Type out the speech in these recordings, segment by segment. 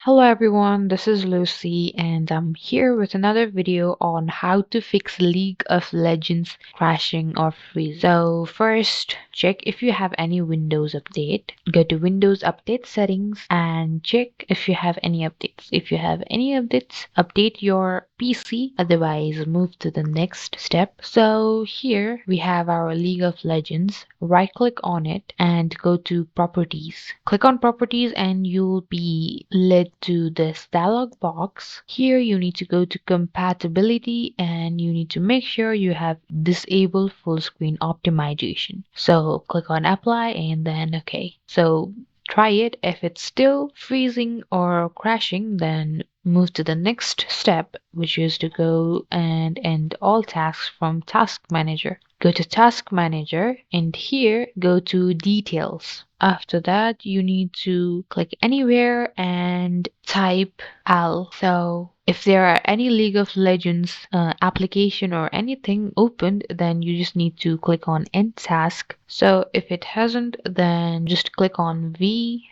Hello everyone, this is Lucy and I'm here with another video on how to fix League of Legends crashing or freeze. So first, check if you have any Windows update. Go to Windows Update Settings and check if you have any updates. If you have any updates, update your PC, otherwise move to the next step. So here we have our League of Legends. Right click on it and go to Properties. Click on Properties and you'll be led to this dialog box. Here you need to go to Compatibility and you need to make sure you have disabled full screen optimization. So click on Apply and then OK. So try it. If it's still freezing or crashing, then move to the next step, which is to go and end all tasks from Task Manager. Go to Task Manager and here go to Details. After that, you need to click anywhere and type AL. So if there are any League of Legends application or anything opened, then you just need to click on End Task. So if it hasn't, then just click on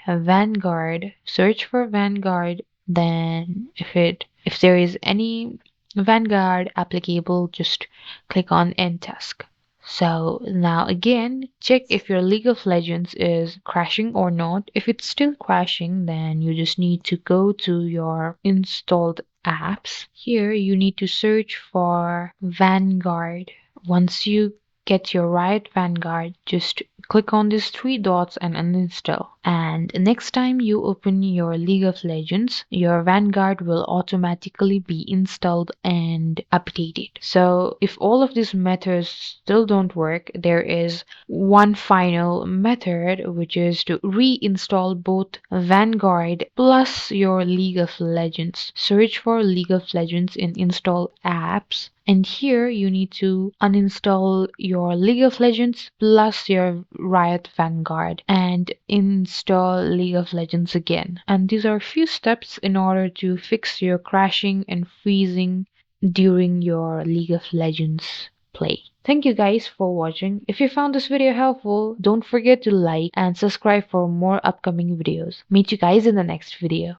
Vanguard, search for Vanguard. Then if there is any Vanguard applicable, just click on End Task. So now again, check if your League of Legends is crashing or not. If it's still crashing, then you just need to go to your installed apps. Here you need to search for Vanguard. Once you get your right Vanguard, just click on these three dots and uninstall. And next time you open your League of Legends, your Vanguard will automatically be installed and updated. So if all of these methods still don't work, there is one final method, which is to reinstall both Vanguard plus your League of Legends. Search for League of Legends in install apps. And here you need to uninstall your League of Legends plus your Riot Vanguard and install League of Legends again. And these are a few steps in order to fix your crashing and freezing during your League of Legends play. Thank you guys for watching. If you found this video helpful, don't forget to like and subscribe for more upcoming videos. Meet you guys in the next video.